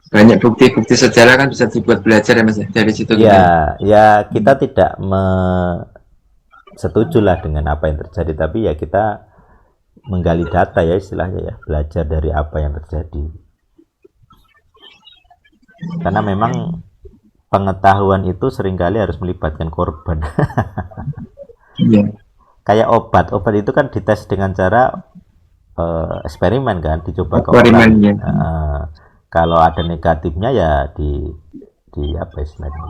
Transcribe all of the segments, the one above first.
banyak bukti-bukti sejarah kan bisa dibuat belajar ya Mas ya, dari situ kita ya. Ya kita tidak setuju lah dengan apa yang terjadi, tapi ya kita menggali data ya istilahnya ya, belajar dari apa yang terjadi. Karena memang pengetahuan itu seringkali harus melibatkan korban. Iya. Kayak obat itu kan dites dengan cara eksperimen kan, dicoba ke orang. Eksperimennya. Kalau ada negatifnya ya di apa istilahnya,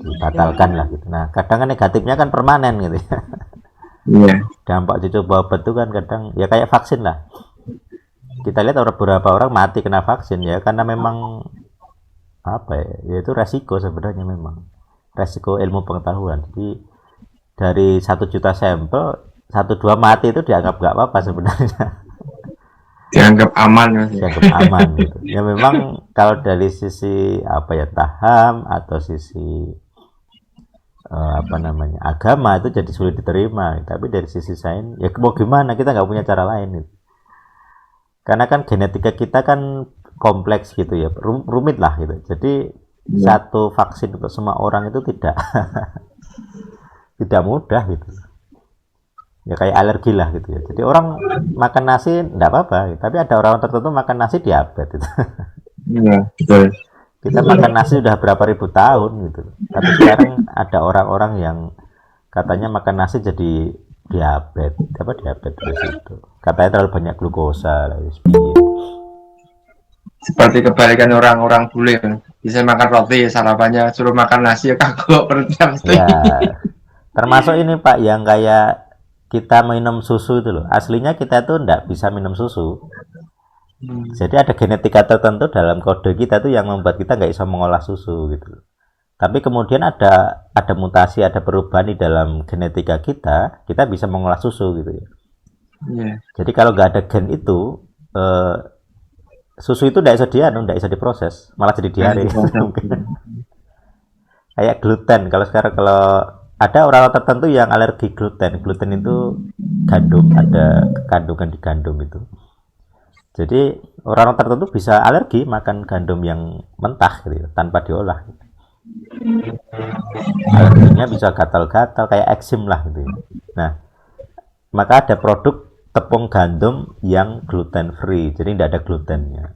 dibatalkan lah gitu. Nah kadang kan negatifnya kan permanen gitu ya. Iya. Dampak dicoba obat itu kan kadang ya kayak vaksin lah. Kita lihat beberapa orang mati kena vaksin ya karena memang apa ya, ya itu resiko sebenarnya, memang resiko ilmu pengetahuan. Jadi dari 1 juta sampel 1-2 mati itu dianggap nggak apa-apa sebenarnya. Dianggap aman Mas ya. Dianggap aman gitu ya. Memang kalau dari sisi apa ya, taham atau sisi apa namanya, agama itu jadi sulit diterima, tapi dari sisi sains ya mau gimana, kita nggak punya cara lain gitu. Karena kan genetika kita kan kompleks gitu ya, rumit lah gitu. Jadi Iya. satu vaksin untuk semua orang itu tidak tidak mudah gitu. Ya kayak alergi lah gitu ya. Jadi orang makan nasi enggak apa-apa, tapi ada orang tertentu makan nasi diabetes gitu. Iya, betul. Kita makan nasi udah berapa ribu tahun gitu. Tapi sekarang ada orang-orang yang katanya makan nasi jadi diabetes, apa diabetes itu. Katanya terlalu banyak glukosa lah, Seperti kebalikan orang-orang bule, bisa makan roti sarapannya, suruh makan nasi ya kagok perutnya mesti. ya. Termasuk ini Pak yang kayak kita minum susu itu loh. Aslinya kita tuh enggak bisa minum susu. Jadi ada genetika tertentu dalam kode kita tuh yang membuat kita nggak bisa mengolah susu gitu. Tapi kemudian ada mutasi, ada perubahan di dalam genetika kita bisa mengolah susu gitu ya. Iya. Jadi kalau nggak ada gen itu, susu itu nggak bisa diproses, malah jadi diare. Kayak gluten. Kalau ada orang tertentu yang alergi gluten. Gluten itu gandum, ada kandungan di gandum itu. Jadi orang tertentu bisa alergi makan gandum yang mentah gitu, tanpa diolah. Alerginya bisa gatal-gatal kayak eksim lah gitu. Nah, maka ada produk tepung gandum yang gluten free, jadi tidak ada glutennya.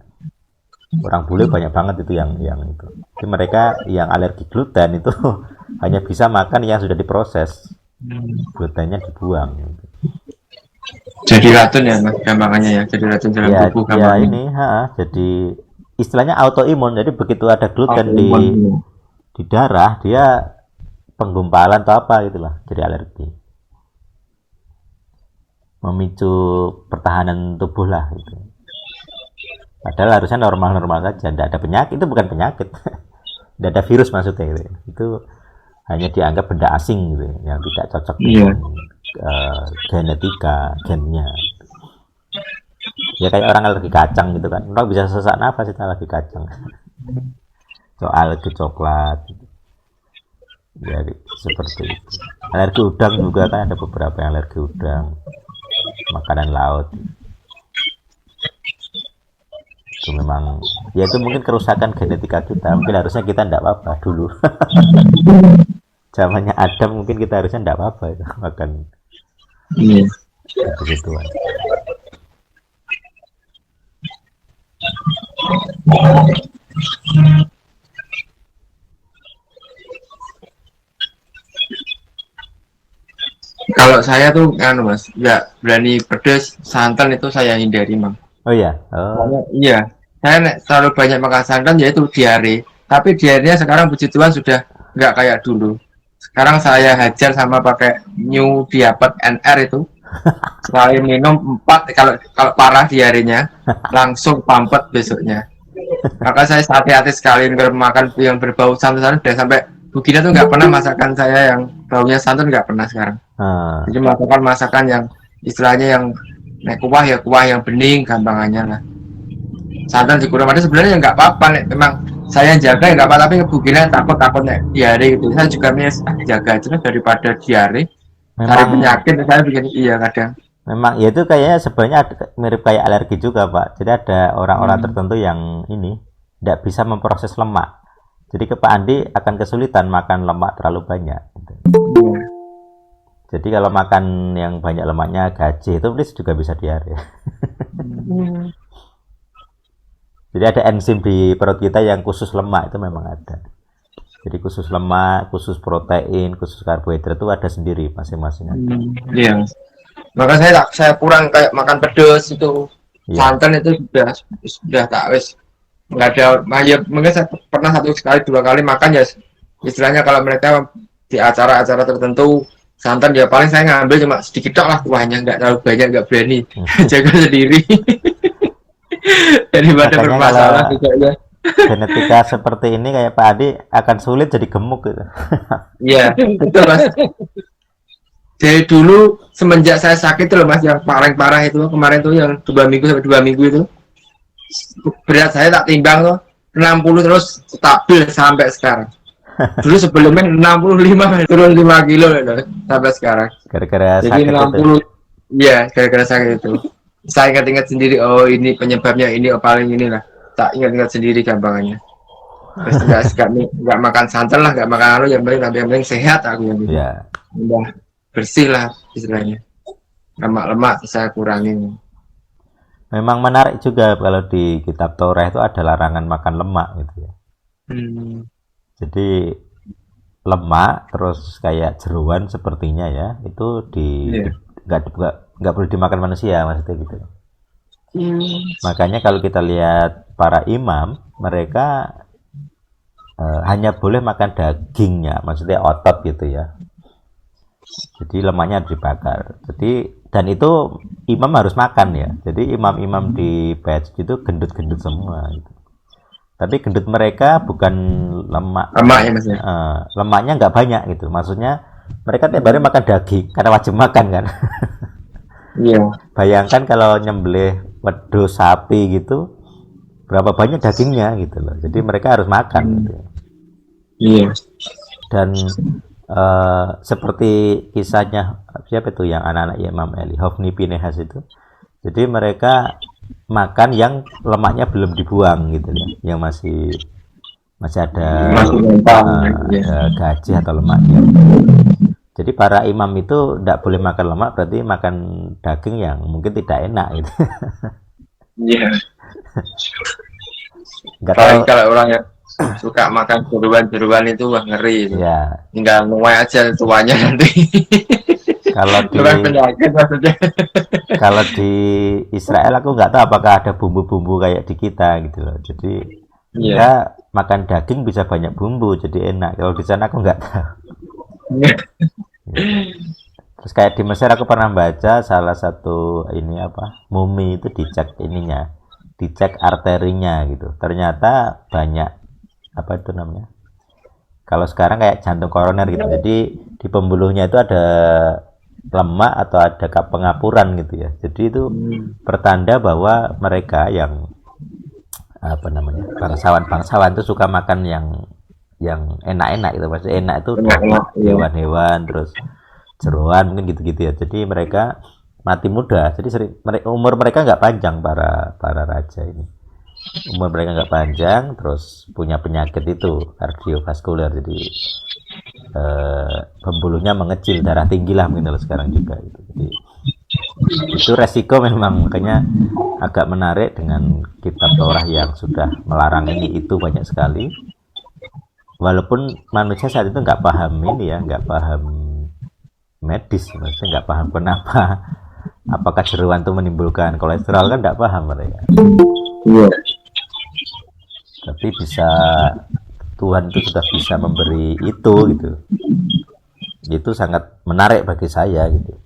Orang bule banyak banget itu yang itu. Jadi mereka yang alergi gluten itu hanya bisa makan yang sudah diproses, glutennya dibuang. Jadi racun ya Mas, gampangannya ya. Jadi racun dalam Ya, tubuh ya gampangannya. ini, jadi istilahnya autoimun. Jadi begitu ada gluten di darah, dia penggumpalan atau apa gitulah, jadi alergi. Memicu pertahanan tubuh lah itu. Padahal harusnya normal-normal saja, tidak ada penyakit, itu bukan penyakit. Tidak ada virus maksudnya gitu. Itu hanya dianggap benda asing gitu, yang tidak cocok dengan genetika, gennya. Ya kayak orang alergi kacang gitu kan, orang bisa sesak nafas itu alergi kacang. Soal alergi coklat, jadi seperti itu. Alergi udang juga kan, ada beberapa yang alergi udang, makanan laut. Itu memang ya itu mungkin kerusakan genetika kita. Mungkin harusnya kita tidak apa-apa dulu. Zamannya Adam mungkin kita harusnya tidak apa-apa itu makan begituan. Kalau saya tuh kan Mas, nggak berani pedes, santan itu saya hindari Mang. Oh ya, oh Iya, saya terlalu banyak makan santan yaitu diare. Tapi diarenya sekarang puji Tuhan sudah nggak kayak dulu. Sekarang saya hajar sama pakai New Diapet NR itu. Sekali minum 4, kalau kalau parah diarenya langsung pampet besoknya. Maka saya hati-hati sekali makan yang berbau santan dan sampai begini tuh nggak pernah masakan saya yang baunya santan, nggak pernah sekarang. Jadi melakukan masakan yang istilahnya yang kuah ya kuah yang bening gampangannya lah. Santan dikurang ada sebenarnya nggak apa-apa nih, memang saya jaga nggak apa, tapi kebukinan takut nih diare gitu. Saya juga jaga aja daripada diare cari memang penyakit. Saya bikin iya kadang. memang ya itu kayaknya sebenarnya mirip kayak alergi juga Pak. Jadi ada orang-orang tertentu yang ini tidak bisa memproses lemak. Jadi ke Pak Andi akan kesulitan makan lemak terlalu banyak. Gitu. Iya. Jadi kalau makan yang banyak lemaknya gaje itu please juga bisa diare. Jadi ada enzim di perut kita yang khusus lemak itu memang ada. Jadi khusus lemak, khusus protein, khusus karbohidrat itu ada sendiri masing-masing. Iya. Maka saya kurang kayak makan pedas itu. Iya. Santan itu sudah tak wis nggak ada. Ya, mungkin saya pernah 1 kali 2 kali makan ya, istilahnya kalau mereka di acara-acara tertentu santan ya paling saya ngambil cuma sedikit tok lah kuahnya, nggak terlalu banyak, nggak berani jaga sendiri. Daripada Makanya bermasalah kalau juga ya. genetika seperti ini kayak Pak Adi akan sulit jadi gemuk gitu. Iya, betul Mas. Dari dulu semenjak saya sakit tuh loh Mas, yang paling parah itu kemarin tuh yang 2 minggu sampai 2 minggu itu, berat saya tak timbang tuh 60 terus stabil sampai sekarang. Dulu sebelumnya 65 turun 5 kilo loh, sampai sekarang. Gara-gara Jadi sakit 60, itu. iya gara-gara sakit itu. Saya ingat-ingat sendiri, oh ini penyebabnya ini, oh paling inilah. Tak ingat-ingat sendiri gampangannya. Terus nggak makan santan lah, nggak makan anu, yang penting sehat aku yang Ya. udah bersih lah istilahnya. Lemak-lemak saya kurangin. Memang menarik juga kalau di kitab Torah itu ada larangan makan lemak gitu ya. Jadi lemak terus kayak jeroan sepertinya ya, itu nggak boleh dimakan manusia maksudnya gitu. Makanya kalau kita lihat para imam, mereka hanya boleh makan dagingnya, maksudnya otot gitu ya. Jadi lemaknya dibakar. Jadi dan itu imam harus makan ya. Jadi imam-imam di Bait itu gendut-gendut semua gitu. Tapi gendut mereka bukan lemak ya Mas ya. Lemaknya nggak banyak gitu. Maksudnya mereka tiap hari makan daging karena wajib makan kan. Iya. Bayangkan kalau nyembelih wedhus sapi gitu, berapa banyak dagingnya gitu loh. Jadi mereka harus makan gitu. Iya. Dan seperti kisahnya siapa itu yang anak-anak Imam Eli, Hofni Pinehas itu. Jadi mereka makan yang lemaknya belum dibuang gitu ya, yang masih ada gaji atau lemaknya. Jadi para imam itu tidak boleh makan lemak, berarti makan daging yang mungkin tidak enak gitu. Iya. Nggak tahu kalau orang yang suka makan jeruan itu wah ngeri itu. Ya. Tinggal nuai aja tuanya nanti. Kalau di penyakit maksudnya. Kalau di Israel aku nggak tahu apakah ada bumbu-bumbu kayak di kita gitu loh. Jadi ya makan daging bisa banyak bumbu jadi enak. Kalau di sana aku nggak tahu. Terus kayak di Mesir aku pernah baca salah satu mumi itu dicek arterinya gitu. Ternyata banyak kalau sekarang kayak jantung koroner gitu. Jadi di pembuluhnya itu ada lemak atau ada pengapuran gitu ya. Jadi itu pertanda bahwa mereka yang bangsawan itu suka makan yang enak-enak gitu. Maksudnya enak itu hewan-hewan terus jeroan mungkin gitu-gitu ya. Jadi mereka mati muda. Jadi umur mereka nggak panjang para raja ini. Umur mereka nggak panjang, terus punya penyakit itu kardiovaskuler. Jadi pembuluhnya mengecil, darah tinggi lah mungkin kalau sekarang juga gitu. Jadi itu resiko memang, makanya agak menarik dengan kitab Torah yang sudah melarang itu banyak sekali. Walaupun manusia saat itu nggak paham nggak paham medis, maksudnya nggak paham kenapa apakah jeroan itu menimbulkan kolesterol, kan nggak paham mereka. Tapi Tuhan itu sudah bisa memberi itu gitu. Itu sangat menarik bagi saya gitu.